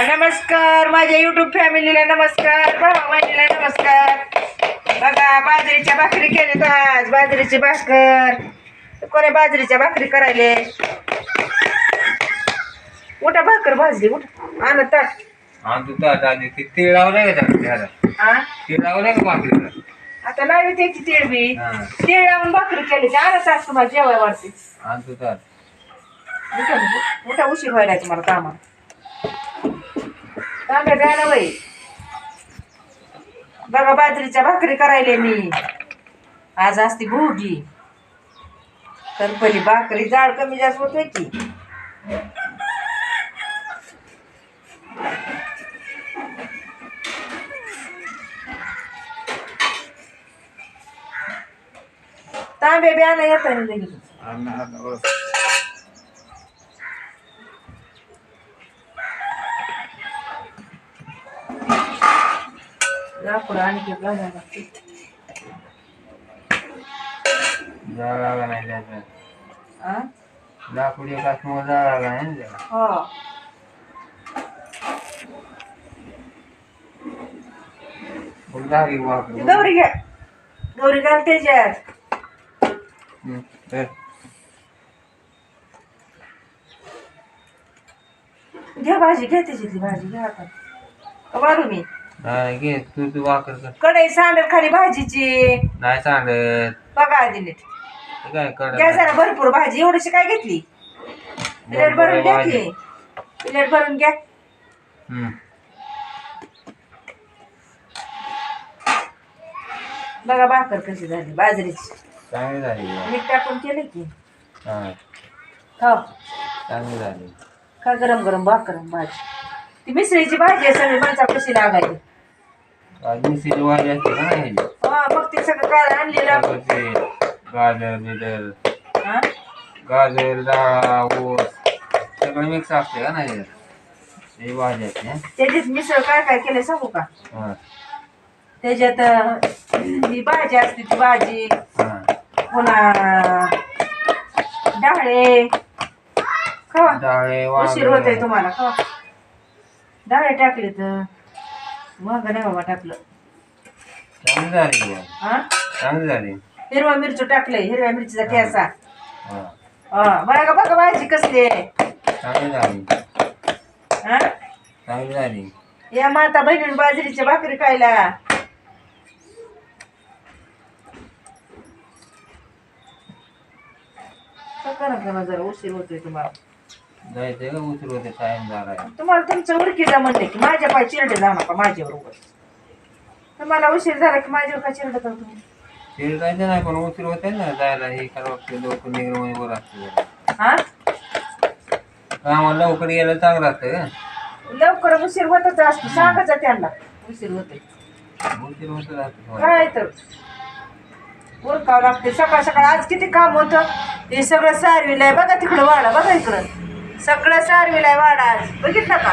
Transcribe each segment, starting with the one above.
नमस्कार माझ्या युट्यूब फॅमिलीला नमस्कार, भाऊ बहिणीला नमस्कार. बघा बाजरीच्या भाकरी केल्यात आज. बाजरीची भाकर कोणी बाजरीच्या भाकरी करायले. उठा भाकर भाजली उठा. आण ताट आधी तीळ लावलंय का त्याला? हा तीळ लावलंय का भाकरीला? आता लावी त्याची तीळ बी तीळ लावून भाकरी केली. आणत आज तुम्हाला जेवाय वाटते. आणतो ताट. उठा उशीर व्हायला तुम्हाला कामा. तांब्या द्या ना बाई. बघा बाजरीच्या भाकरी करायले मी आज. असती भोगी तर पहिली भाकरी जाड कमी जास्त होत की. तांबे ब्याला येत लाकूड आणखी जाळा नाही त्याचा. लाकूड एका समोर जाळा नाही त्याला. हो गौरी घ्या. गौरी घाल त्याच्यात. घ्या भाजी घ्या त्याच्यातली भाजी घ्या. आता वाढू मी नाही घे तू भाकर कर. कढई सांडत खाली भाजीची नाही सांगत. बघा आधी नीट काय घ्या जरा भरपूर भाजी. एवढीशी काय घेतली? प्लेट भरून घ्या की. प्लेट भरून घ्या. बघा भाकर कशी झाली बाजरीची. चांगली झाली. मीठ टाकून केले की. हा खाऊ चांगली झाली. का गरम गरम भाकर भाजी. ती मिसळीची भाजी आहे सगळी. माणसा कशी लागायची. मिसळीची भाजी असते का नाही? हा मग ते सगळं काय आणलेलं. गाजर बिजर हा गाजर डाळा ऊस सगळं मिक्स असते का नाही? ही भाजी असते. त्याच्यात मिसळ काय काय केलं सांगू का? हा त्याच्यात ही भाजी असते. ती भाजी पुन्हा डाळे खावा. डाळे उशीर होतोय तुम्हाला. खावा डाळे टाकले तर मग नाही बाबा टाकलं. चांगली झाली. हा चांगली झाली. हिरवा मिरची टाकले. हिरव्या मिरचीचा ठेसा. हा हा बघा बघा भाजी कसली आहे. चांगली झाली. हा चांगली झाली. या माता बहिणी बाजरीच्या भाकरी खायला. करा जरा उशीर होतोय तुम्हाला. जायचंय का? उशीर होते. टाइम झालाय. तुम्हाला तुमचं उरकीला म्हणले की माझ्या पाय चिरडे जाऊ नका माझ्यावर उगाच. तुम्हाला उशीर झाला की माझ्यावर का चिरडत आहो तुम्ही? जायचं नाही पण उशीर होते ना जायला. हे करावं लागतं. लवकर निघणं वर असतं. हा कामाला लवकर यायला चांगलं असतं का? लवकर उशीर होतच असतो. सांगायचं त्यांना उशीर होते. उशीर होत राहतं. काय तर उरकावं लागते. सकाळ सकाळ आज किती काम होतं. हे सगळं सारविलं आहे. बघा तिकडं वाडा. बघा इकडं सगळं सारविलं आहे वाडा आज. बघितलं का?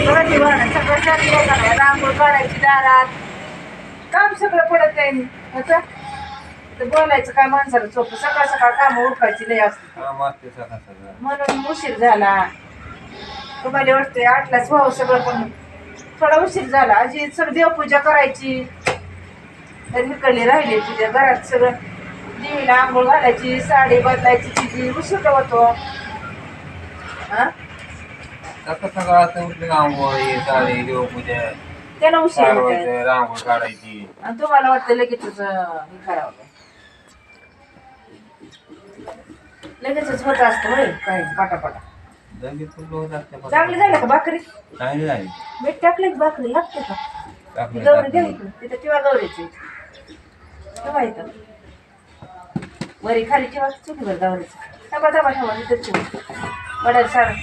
बघा ते वाडा सगळं सारविलं का नाही. रांगोळ काढायची दारात. काम सगळं पडत आहे. आता बोलायचं काय माणसाला सोपं. सकाळ सकाळ काम उरकायची लय असते. काम असते सकाळ सकाळ. म्हणून उशीर झाला. तुम्हाला वाटतंय 8लाच व्हावं सगळं पण थोडा उशीर झाला. आजी सगळं देवपूजा करायची. इकडली राहिली तुझ्या घरात सगळं. देवीला आंघोळ घालायची. साडी बदलायची. तिची उशीर होतो. हा सकाळ सकाळ असं उठलं आंघोळ साडी देवपूजा त्याला उशीर होत. रांगोळ काढायची. आणि तुम्हाला वाटतं लगेच हे करावं. लगेचच होत असतं होय काय पाटापाटा. लगेच फुलं होत असते. चांगली झालं का भाकरी? चांगली झाली. मीठ टाकली की भाकरी लागते का? टाकली गौरी घ्या इकडं. तिथं किंवा गौरीची ठेवा इथं. वरी खाली ठेवा चुलीवर गौरीचं. थांबा थांबा ठेवा तिथं ठेवा. पडेल सारं.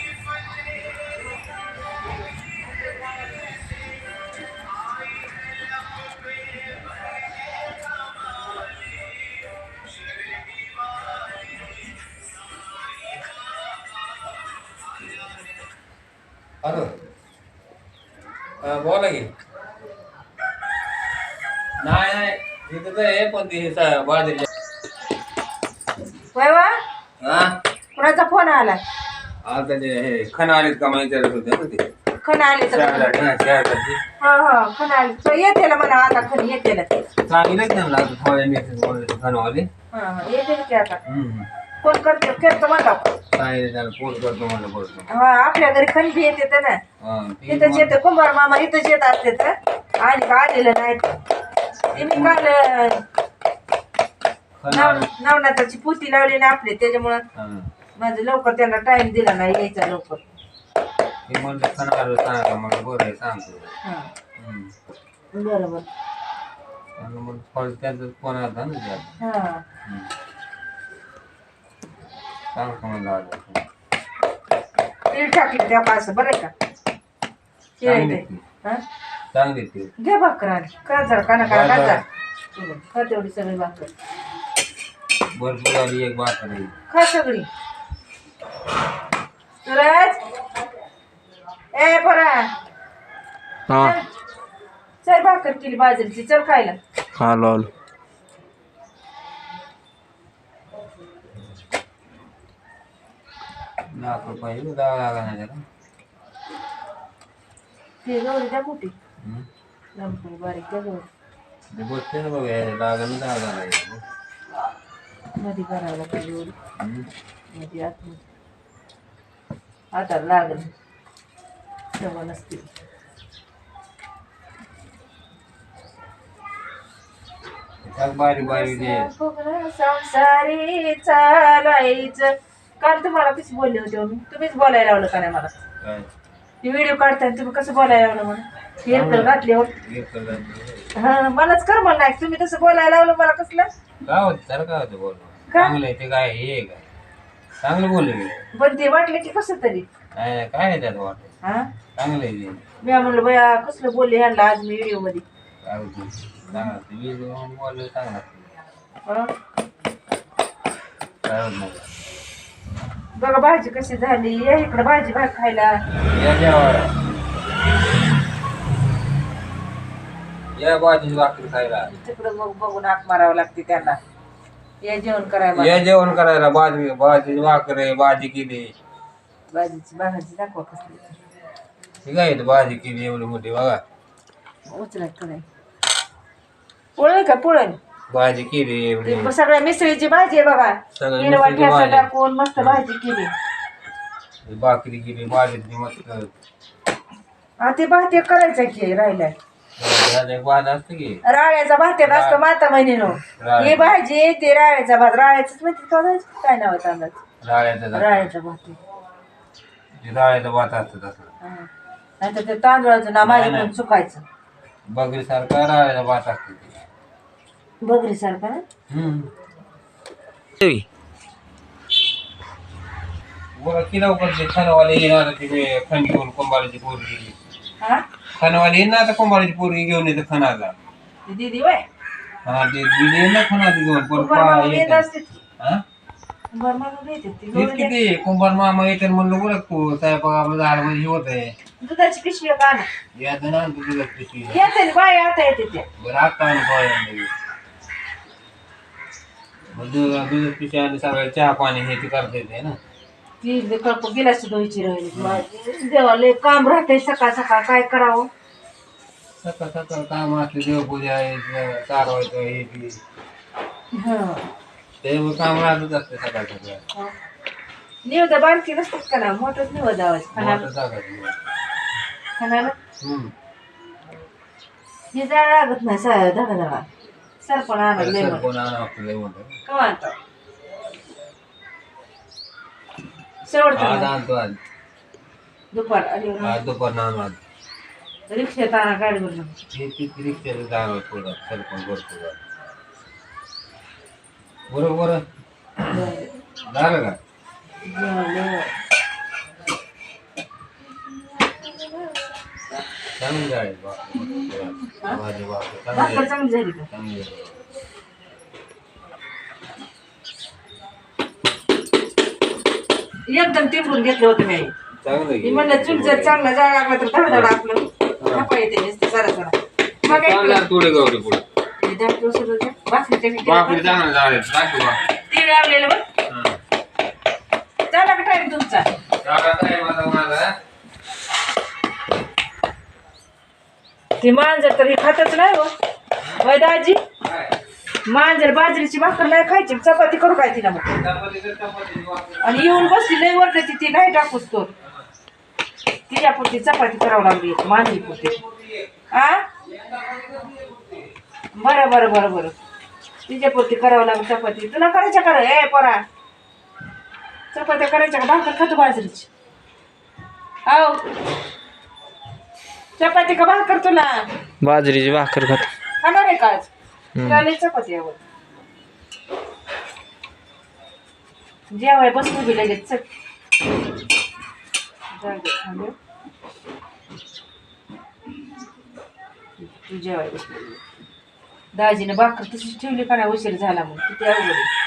हॅलो बोला की. नाही तिथं आहे पण ते बाजरी. वय वा हा कुणाचा फोन आला? आता ते हे खण आलेत का माहिती होते ना ते खण आले तर शहराचे हा खण आले तर येते म्हणा आता खण येते सांगितलंच नाही मला आता थोड्या मेसेज खणवाले येते की आता कोण करतो म्हणा सांगितलं त्याला फोन करतो म्हणलं बोलतो हा आपल्या घरी खण बी येते तर ना इथंच येते कुंभार मामा इथंच येत असते तर आणि का आलेलं नाही ते मी काल नवनाथाची पुती लावली ना आपली त्याच्यामुळं माझं लवकर त्यांना टाइम दिला नाही यायचा लवकर ते म्हणलं खणाला सांगा मला बरं सांगतो बरोबर मग फळ त्यांचा फोन आला ना त्याला सांगतो म्हणलं तीळ टाकली त्या असं बरं का चांगली ती घ्या भाकर आली का जरा काना खा तेवढी सगळी भाकर भरपूर आली एक भाकर आहे खा सगळी सूरज ए परा चल भाकर केली बाजरीची चल खायला आलो लाख रुपये द्यावं लागणार नाही त्याला ते गौरी द्या मोठी लंपी बारीक द्या गौरी ते बसते ना बघ लागणं द्यावं लागणार मध्ये करायला पाहिजे गौरी मध्ये आतमध्ये आता लागल तेव्हा नसतील बारीक बारीक दे संसारी चालायचं काल तुम्हाला कशी बोलले होते हो मी तुम्हीच बोलायला लावलं का नाही मला काय ती व्हिडिओ काढताय तुम्ही कसं बोलायला लावलं मला हेरकल घातल्यावर हा मलाच कर म्हणलं नाही तुम्ही तसं बोलायला लावलं मला कसलं काय होतं त्याला काय होतं बोलणं चांगलं आहे ते काय हे काय चांगलं बोलले गेले पण ते वाटलं की कसं तरी नाही नाही काय नाही त्यात वाटत हा चांगलं आहे ते मी म्हणलं बया कसलं बोलले ह्यांना आज मी व्हिडिओ मध्ये काय होतं चांगलं असतं मी बोललं चांगलं असतं हा? काय होत नाही बघा भाजी कशी झाली या इकडं भाजी भात खायला या जेवायला या भाजी भाकरी खायला तिकडं मग बघून हाक मारावं लागते त्यांना या जेवण करायला या जेवण करायला भाजी भाजी भाकरी भाजी केली भाजीची भाजी दाखवा कसली ठीक आहे भाजी केली एवढी मोठी बघा उचलत कराय पोळी का पोळी भाजी केली एवढी ते सगळ्या मिसळीची भाजी आहे बघा सगळ्या हिरवा मिसळीची ठेचा भाजी. टाकून मस्त भाजी केली भाकरी केली भाजीची मस्त हा ते भात एक करायचं की राहिलाय भात असतं की राळ्याचा भात एक असतो माता महिनीनो ही भाजी ते राळ्याचा भात राळ्याच माहिती का भाजी? काय नाव आहे अंदाज राळ्याचा भात आहे. राळ्याचा भात असतं तसं हा. नाहीतर ते तांदूळाचं ना माझ्याकडून चुकायचं बगरी सारखा राळ्याचा भात असतो बगरी सारखा किला उकडते खनवाले येणार तिथे खण घेऊन कोंबाळीची पोरगी हा खनवाले येईन ना आता कोंबाळीची पोरगी घेऊन येते खणाला ती दीदी वय हा ते दिली ना खणाची घेऊन कुंभार येत असते हा कुंभार मामा येते ती तेच गौरी किती कुंभार मामा येते म्हणलं बरं तू स्वयंपाक आपलं झाड मध्ये होत आहे दुधाची पिशवी का आणा यात ना तुझं पिशवी येते ना बाय आता येते त्या बरं आता आणि पोळ्या मग दूध पिशवी आणि सगळं चहा पाणी हे ते करता येते ना ती कप गिलास धुवायची राहिली देवाला काम राहते सकाळ सकाळ काय करावं सकाळ सकाळ काम असले देवपूजा आहे चारवायचं हे ते हा ते काम राहतच असते सकाळ सकाळ निवदा बारकी नसतात का ना मोठंच निवद आवाज मोठं टाकायचं खाण्याला हे जाळ लागत नाही धडा धडा सरपण आणलं लय कोण आपलं म्हणतो कवा आणतो शेवटचं आज आणतो आज दुपार आणि आज दुपार नाम आज रिक्षात आणा गाडीवर हे किती रिक्षाचं जाणार थोडं सरपण करतो बरोबर झालं का चांगली जाईल भाजी भाकर चांगली झाली का चांगली एकदम टिपून घेतलं होतं मी चांगलं मी म्हणलं चूल जर चांगला जाळ लागला तर धडधड आपलं नका येते नुसतं जरा जरा मग काय थोडे गवरे पुढे भाकरी भाकरी चांगलं झाले टाकू भाकरी तीळ लावलेलं बघ झाला का टाइम तुमचा ती मांजर तरी खातच नाही हो वय दाजी. मांजर बाजरीची भाकर नाही खायची, चपाती करू काय तिला मग. आणि येऊन बसली लय वरडती ती नाही टाकूच तो. तिच्यापुरती चपाती करावं लागली मांजरी पुरती. आ बरं बरं बरं बरं तिच्यापुरती करावं लागली चपाती. तुला करायच्या करा ए पोरा, चपात्या करायच्या का भाकर खातो बाजरीची. आव चपाती का भाकर तुला? बाजरीची भाकर खात. खाणार आहे का आज? तुला चपाती आवड. जेवाय बसू बी लगेच चल. तू जेवाय बसली. दाजीने भाकर तशीच ठेवली का नाही उशीर झाला मग किती अवघड आहे.